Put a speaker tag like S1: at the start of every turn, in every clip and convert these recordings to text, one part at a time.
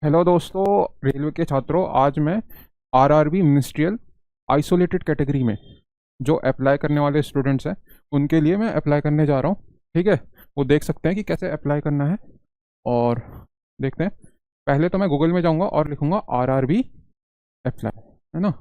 S1: Hello दोस्तों, railway के छात्रों। आज मैं आरआरबी मिनिस्ट्रियल आइसोलेटेड कैटेगरी में जो अप्लाई करने वाले स्टूडेंट्स हैं उनके लिए मैं अप्लाई करने जा रहा हूँ। ठीक है, वो देख सकते हैं कि कैसे अप्लाई करना है। और देखते हैं। पहले तो मैं गूगल में जाऊँगा और लिखूँगा आरआरबी अप्लाई, है ना।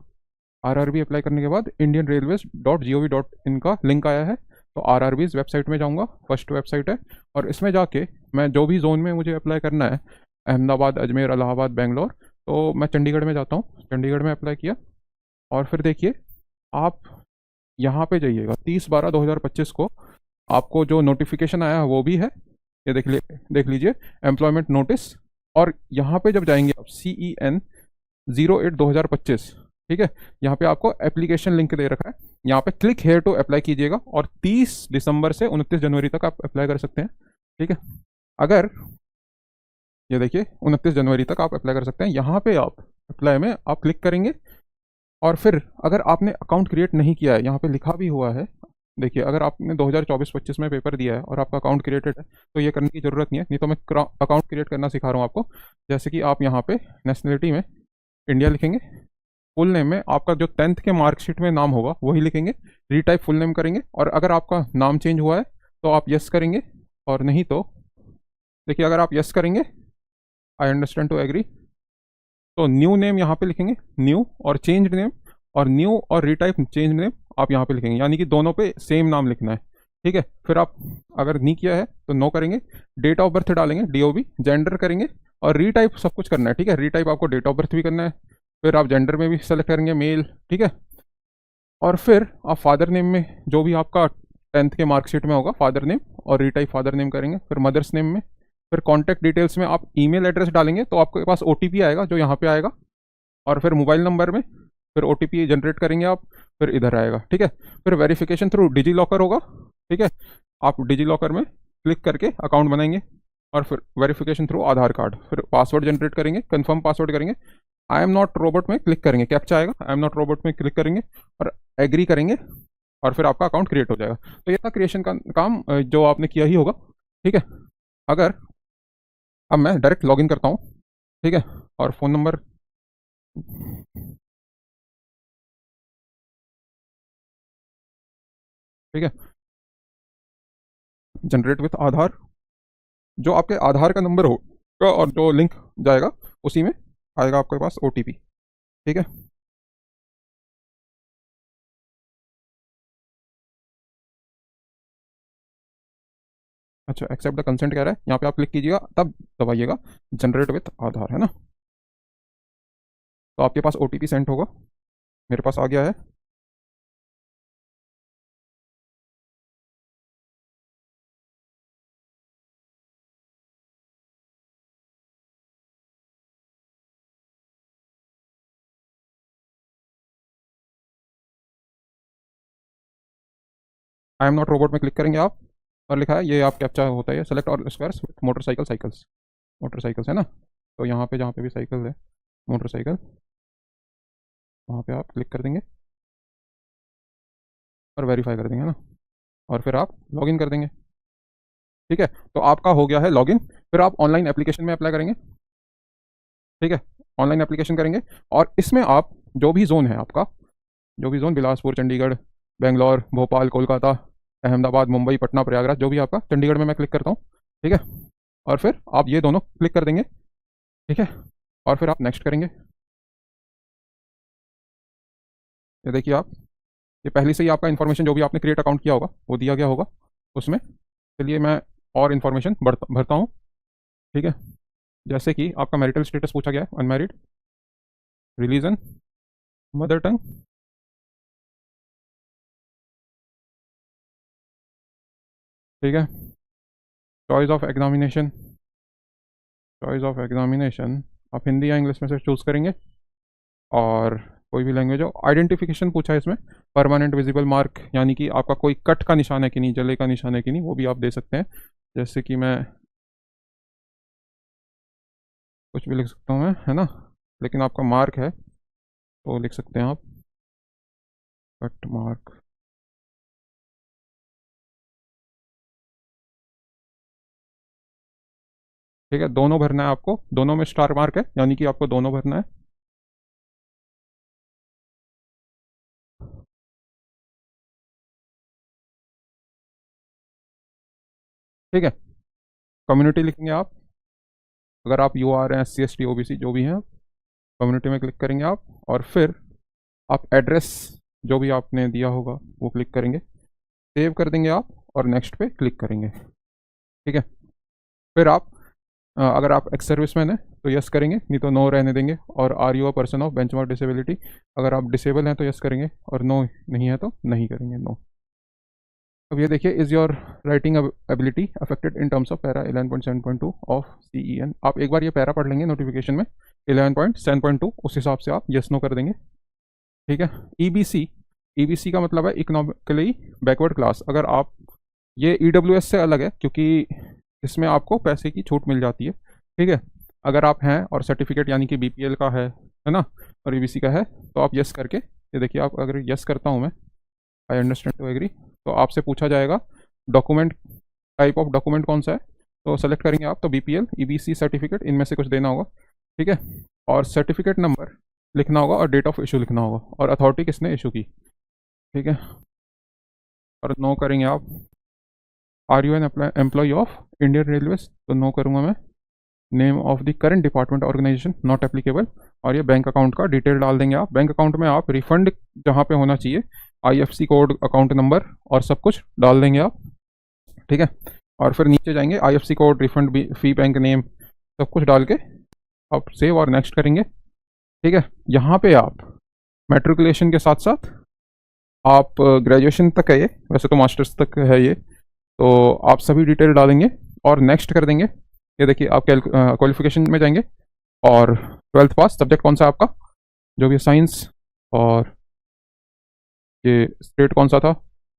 S1: आरआरबी अप्लाई करने के बाद indianrailways.gov.in का लिंक आया है। तो आरआरबी वेबसाइट में जाऊँगा, फर्स्ट वेबसाइट है। और इसमें जाके मैं जो भी जोन में मुझे अप्लाई करना है, अहमदाबाद, अजमेर, इलाहाबाद, बेंगलोर, तो मैं चंडीगढ़ में जाता हूँ। चंडीगढ़ में अप्लाई किया। और फिर देखिए, आप यहाँ पे जाइएगा 30/12/2025 को आपको जो नोटिफिकेशन आया है वो भी है। ये देख लीजिए, एम्प्लॉयमेंट नोटिस। और यहाँ पे जब जाएंगे आप CEN 08/2025, ठीक है, यहाँ पे आपको एप्लीकेशन लिंक दे रखा है। यहाँ पे क्लिक हेयर टू अप्लाई कीजिएगा और 30 दिसंबर से 29 जनवरी तक आप अप्लाई कर सकते हैं। ठीक है, अगर ये देखिए 29 जनवरी तक आप अप्लाई कर सकते हैं। यहाँ पे आप अप्लाई में आप क्लिक करेंगे। और फिर अगर आपने अकाउंट क्रिएट नहीं किया है, यहाँ पे लिखा भी हुआ है, देखिए, अगर आपने 2024-25 में पेपर दिया है और आपका अकाउंट क्रिएटेड है तो ये करने की ज़रूरत नहीं है। नहीं तो मैं अकाउंट क्रिएट करना सिखा रहा हूँ आपको। जैसे कि आप यहाँ पे नेशनलिटी में इंडिया लिखेंगे, फुल नेम में आपका जो 10th के मार्कशीट में नाम होगा वही लिखेंगे, रीटाइप फुल नेम करेंगे। और अगर आपका नाम चेंज हुआ है तो आप यस करेंगे, और नहीं तो देखिए, अगर आप यस करेंगे, आई अंडरस्टैंड टू एग्री, तो न्यू नेम यहाँ पे लिखेंगे, न्यू और चेंज नेम, और न्यू और रीटाइप चेंज नेम आप यहाँ पे लिखेंगे, यानी कि दोनों पे सेम नाम लिखना है। ठीक है, फिर आप अगर नहीं किया है तो नो करेंगे, डेट ऑफ बर्थ डालेंगे, DOB, जेंडर करेंगे, और रीटाइप सब कुछ करना है। ठीक है, रीटाइप आपको डेट ऑफ बर्थ भी करना है, फिर आप जेंडर में भी सेलेक्ट करेंगे मेल। ठीक है, और फिर आप फादर नेम में जो भी आपका 10th के मार्कशीट में होगा फादर नेम, और रीटाइप फादर नेम करेंगे। फिर मदर्स नेम में, फिर कॉन्टैक्ट डिटेल्स में आप ईमेल एड्रेस डालेंगे तो आपके पास OTP आएगा जो यहाँ पे आएगा। और फिर मोबाइल नंबर में फिर OTP जनरेट करेंगे आप, फिर इधर आएगा। ठीक है, फिर वेरिफिकेशन थ्रू डिजी लॉकर होगा। ठीक है, आप डिजी लॉकर में क्लिक करके अकाउंट बनाएंगे, और फिर वेरिफिकेशन थ्रू आधार कार्ड, फिर पासवर्ड जनरेट करेंगे, कंफर्म पासवर्ड करेंगे, आई एम नॉट रोबोट में क्लिक करेंगे, कैप्चा आएगा, आई एम नॉट रोबोट में क्लिक करेंगे और एग्री करेंगे, और फिर आपका अकाउंट क्रिएट हो जाएगा। तो ये था क्रिएशन का काम, जो आपने किया ही होगा। ठीक है, अगर अब मैं डायरेक्ट लॉगिन करता हूँ। ठीक है, और फ़ोन नंबर, ठीक है, जनरेट विथ आधार, जो आपके आधार का नंबर होगा और जो लिंक जाएगा उसी में आएगा आपके पास OTP। ठीक है, अच्छा, एक्सेप्ट द कंसेंट कह रहा है, यहाँ पे आप क्लिक कीजिएगा, तब दबाइएगा जनरेट विथ आधार, है ना। तो आपके पास OTP सेंड होगा, मेरे पास आ गया है। आई एम नॉट रोबोट में क्लिक करेंगे आप, और लिखा है, ये आप कैप्चा होता है, सेलेक्ट और स्क्वायर्स मोटरसाइकिल साइकिल्स, मोटरसाइकिल्स, है ना। तो यहाँ पे जहाँ पे भी साइकिल है, मोटरसाइकिल, वहाँ पे आप क्लिक कर देंगे और वेरीफाई कर देंगे, है ना। और फिर आप लॉगिन कर देंगे। ठीक है, तो आपका हो गया है लॉगिन। फिर आप ऑनलाइन एप्लीकेशन में अप्लाई करेंगे। ठीक है, ऑनलाइन एप्लीकेशन करेंगे, और इसमें आप जो भी जोन है आपका, जो भी जोन, बिलासपुर, चंडीगढ़, बेंगलोर, भोपाल, कोलकाता, अहमदाबाद, मुंबई, पटना, प्रयागराज, जो भी आपका, चंडीगढ़ में मैं क्लिक करता हूँ। ठीक है, और फिर आप ये दोनों क्लिक कर देंगे। ठीक है, और फिर आप नेक्स्ट करेंगे। ये देखिए आप, ये पहले से ही आपका इन्फॉर्मेशन जो भी आपने क्रिएट अकाउंट किया होगा वो दिया गया होगा उसमें। चलिए मैं और इन्फॉर्मेशन भरता हूँ। ठीक है, जैसे कि आपका मैरिटल स्टेटस पूछा गया है, अनमैरिड, रिलीजन, मदर टंग, ठीक है, choice of examination, choice of examination आप हिंदी या इंग्लिश में से चूज़ करेंगे, और कोई भी लैंग्वेज हो। आइडेंटिफिकेशन पूछा है इसमें, परमानेंट विजिबल मार्क, यानी कि आपका कोई कट का निशान है कि नहीं, जले का निशान है कि नहीं, वो भी आप दे सकते हैं। जैसे कि मैं कुछ भी लिख सकता हूँ मैं, है ना, लेकिन आपका मार्क है तो लिख सकते हैं आप, कट मार्क। ठीक है, दोनों भरना है आपको, दोनों में स्टार मार्क है, यानी कि आपको दोनों भरना है। ठीक है, कम्युनिटी लिखेंगे आप, अगर आप यू आर हैं, S C S T O B C जो भी हैं, कम्युनिटी में क्लिक करेंगे आप, और फिर आप एड्रेस जो भी आपने दिया होगा वो क्लिक करेंगे, सेव कर देंगे आप, और नेक्स्ट पे क्लिक करेंगे। ठीक है, फिर आप अगर आप एक्स सर्विसमैन हैं तो यस करेंगे, नहीं तो नो रहने देंगे। और are you a person of benchmark disability, अगर आप डिसेबल हैं तो यस करेंगे, और नो नहीं है तो नहीं करेंगे, नो। अब ये देखिए, is your writing ability affected in terms of para 11.7.2 of CEN। आप एक बार ये पैरा पढ़ लेंगे नोटिफिकेशन में 11.7.2, उस हिसाब से आप यस नो कर देंगे। ठीक है, EBC का मतलब है इकोनॉमिकली बैकवर्ड क्लास। अगर आप, ये EWS से अलग है क्योंकि इसमें आपको पैसे की छूट मिल जाती है। ठीक है, अगर आप हैं और सर्टिफिकेट यानी कि BPL का है ना, और EBC का है, तो आप यस करके, ये देखिए, आप अगर यस करता हूँ मैं, आई अंडरस्टैंड टू एग्री, तो आपसे पूछा जाएगा डॉक्यूमेंट, टाइप ऑफ डॉक्यूमेंट कौन सा है, तो सेलेक्ट करेंगे आप, तो BPL EBC सर्टिफिकेट इनमें से कुछ देना होगा। ठीक है, और सर्टिफिकेट नंबर लिखना होगा, और डेट ऑफ इशू लिखना होगा, और अथॉरिटी किसने इशू की। ठीक है, और नो करेंगे आप। Are you an employ of Indian railways, तो नो करूँगा मैं। Name of the current department organisation not applicable, और ये बैंक अकाउंट का डिटेल डाल देंगे आप। बैंक अकाउंट में आप रिफंड जहाँ पे होना चाहिए, IFC कोड, अकाउंट नंबर और सब कुछ डाल देंगे आप। ठीक है, और फिर नीचे जाएंगे, IFC कोड, रिफंड फी, बैंक नेम, सब कुछ डाल के आप सेव और नेक्स्ट करेंगे। ठीक है, यहाँ पे आप मैट्रिकुलेशन के साथ साथ आप ग्रेजुएशन तक है ये, वैसे तो मास्टर्स तक है ये, तो आप सभी डिटेल डालेंगे और नेक्स्ट कर देंगे। ये देखिए, आप क्वालिफिकेशन में जाएंगे, और 12th पास, सब्जेक्ट कौन सा आपका, जो भी साइंस, और ये स्टेट कौन सा था,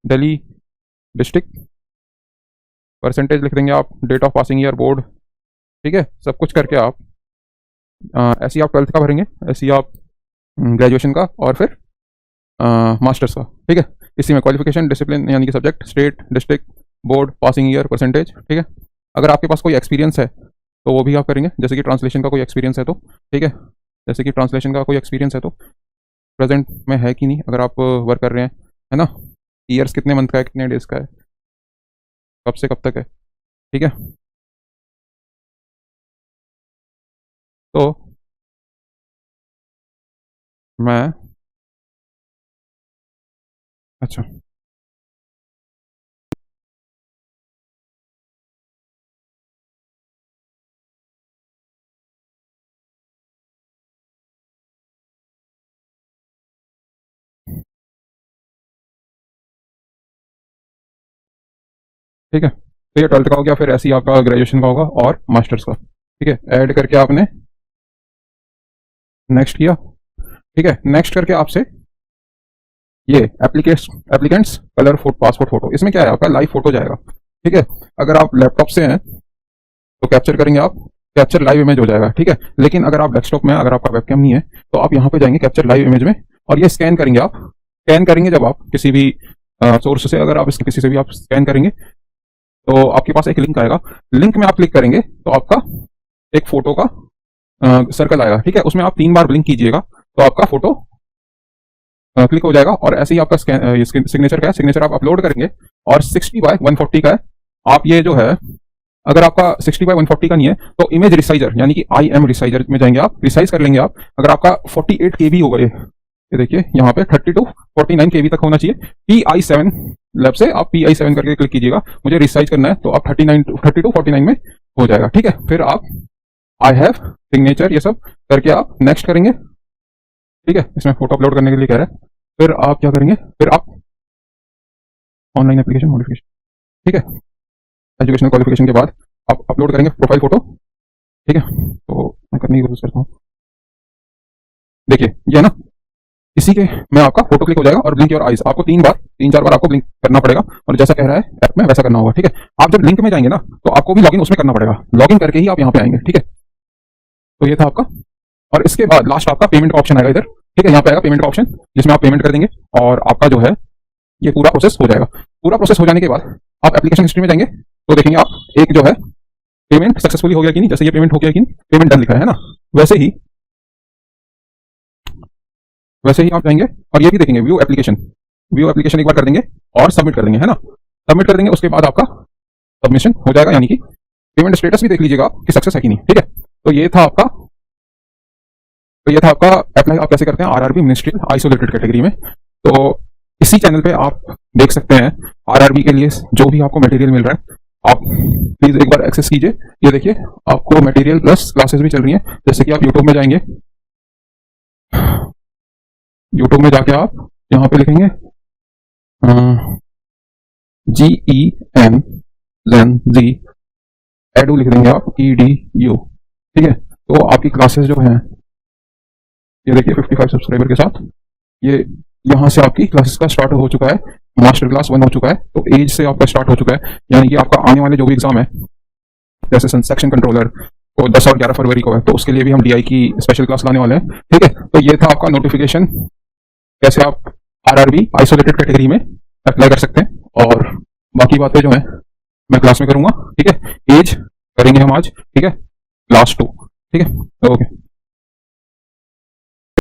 S1: दिल्ली, डिस्ट्रिक्ट, परसेंटेज लिख देंगे आप, date of passing year, board. ठीक है, सब कुछ करके आप ऐसे ही आप 12th का भरेंगे, ऐसे ही आप ग्रेजुएशन का, और फिर मास्टर्स का। ठीक है, इसी में क्वालिफिकेशन, डिसिप्लिन यानी कि subject, state, district, board, passing year, percentage. ठीक है, अगर आपके पास कोई एक्सपीरियंस है तो वो भी आप करेंगे, जैसे कि ट्रांसलेशन का कोई एक्सपीरियंस है तो। ठीक है, जैसे कि ट्रांसलेशन का कोई एक्सपीरियंस है तो प्रेजेंट में है कि नहीं, अगर आप वर्क कर रहे हैं, है ना, ईयर्स कितने मंथ का है, कितने डेज का है, कब से कब तक है। ठीक है, तो मैं, अच्छा, ठीक है, तो ये 12th का हो गया, फिर ऐसे ही आपका ग्रेजुएशन का होगा और मास्टर्स का। ठीक है, ऐड करके आपने नेक्स्ट किया। ठीक है, नेक्स्ट करके आपसे ये एप्लीकेंट्स कलर पासपोर्ट फोटो, इसमें क्या है, आपका लाइव फोटो जाएगा। ठीक है, अगर आप लैपटॉप से हैं तो कैप्चर करेंगे आप, कैप्चर लाइव इमेज हो जाएगा। ठीक है, लेकिन अगर आप डेस्कटॉप में, अगर आपका वेबकैम नहीं है, तो आप यहाँ पे जाएंगे कैप्चर लाइव इमेज में, और ये स्कैन करेंगे आप। स्कैन करेंगे जब आप किसी भी सोर्स से, अगर आप इसके किसी से भी आप स्कैन करेंगे, तो आपके पास एक लिंक आएगा, लिंक में आप क्लिक करेंगे तो आपका एक फोटो का सर्कल आएगा। ठीक है, उसमें आप 3 बार ब्लिंक कीजिएगा तो आपका फोटो क्लिक हो जाएगा, और ऐसे ही आपका सिग्नेचर का है, सिग्नेचर आप अपलोड करेंगे, और 60x140 का है। आप ये जो है, अगर आपका 60x140 का नहीं है तो इमेज रिसाइजर यानी कि IM रिसाइजर में जाएंगे आप, रिसाइज कर लेंगे आप। अगर आपका 48 KB होगा, ये देखिए यहाँ पे 30 to 49 KB तक होना चाहिए। PI7 लैब से आप PI7 करके क्लिक कीजिएगा, मुझे रिसाइज करना है, तो आप 30 to 49 में हो जाएगा। ठीक है, फिर आप आई हैव, सिग्नेचर, ये सब करके आप नेक्स्ट करेंगे। ठीक है, इसमें फोटो अपलोड करने के लिए कह रहा है, फिर आप क्या करेंगे, फिर आप ऑनलाइन एप्लीकेशन मॉडिफिकेशन। ठीक है, एजुकेशनल क्वालिफिकेशन के बाद आप अपलोड करेंगे प्रोफाइल फोटो। ठीक है, तो मैं करने की कोशिश करता हूँ, देखिए ये ना, इसी के में आपका फोटो क्लिक हो जाएगा, और ब्लिंक योर आइज, आपको 3 4 बार आपको ब्लिंक करना पड़ेगा, और जैसा कह रहा है ऐप में वैसा करना होगा। ठीक है, आप जब लिंक में जाएंगे ना, तो आपको भी लॉगिन उसमें करना पड़ेगा, लॉगिन करके ही आप यहाँ पे आएंगे। ठीक है, तो ये था आपका, और इसके बाद लास्ट आपका पेमेंट का ऑप्शन आएगा इधर। ठीक है, यहाँ पे आएगा पेमेंट का ऑप्शन, जिसमें आप पेमेंट कर देंगे, और आपका जो है ये पूरा प्रोसेस हो जाएगा। पूरा प्रोसेस हो जाने के बाद आप एप्लीकेशन हिस्ट्री में जाएंगे, तो देखेंगे आप एक जो है पेमेंट सक्सेसफुली हो गया कि नहीं, जैसे ये पेमेंट हो गया कि नहीं, पेमेंट डन लिखा है ना, वैसे ही आप जाएंगे और ये भी देखेंगे व्यू एप्लीकेशन एक बार कर देंगे और सबमिट कर देंगे, है ना। सबमिट कर देंगे, उसके बाद आपका सबमिशन हो जाएगा, यानी कि पेमेंट स्टेटस भी देख लीजिएगा आप कि सक्सेस है कि नहीं, ठीक है। तो ये था आपका अप्लाई आप कैसे करते हैं आरआरबी मिनिस्ट्रियल आइसोलेटेड कैटेगरी में। तो इसी चैनल पे आप देख सकते हैं आरआरबी के लिए जो भी आपको मटेरियल मिल रहा है, आप प्लीज एक बार एक्सेस कीजिए। ये देखिए आपको मटेरियल प्लस क्लासेस भी चल रही हैं, जैसे कि आप यूट्यूब में जाएंगे, यूट्यूब में जाके आप यहाँ पे लिखेंगे GEN जी एडू लिख देंगे आप, EDU, ठीक है। तो आपकी क्लासेस जो हैं, ये देखिए 55 सब्सक्राइबर के साथ ये यहाँ से आपकी क्लासेस का स्टार्ट हो चुका है, मास्टर क्लास 1 हो चुका है, तो एज से आपका स्टार्ट हो चुका है, यानी कि आपका आने वाले जो भी एग्जाम है, जैसे सेक्शन कंट्रोलर वो 10 और 11 फरवरी को है, तो उसके लिए भी हम DI की स्पेशल क्लास लाने वाले हैं, ठीक है। तो ये था आपका नोटिफिकेशन, कैसे आप आरआरबी आइसोलेटेड कैटेगरी में अप्लाई कर सकते हैं, और बाकी बातें जो है मैं क्लास में करूंगा, ठीक है। एज करेंगे हम आज, ठीक है, क्लास 2, ठीक है, ओके।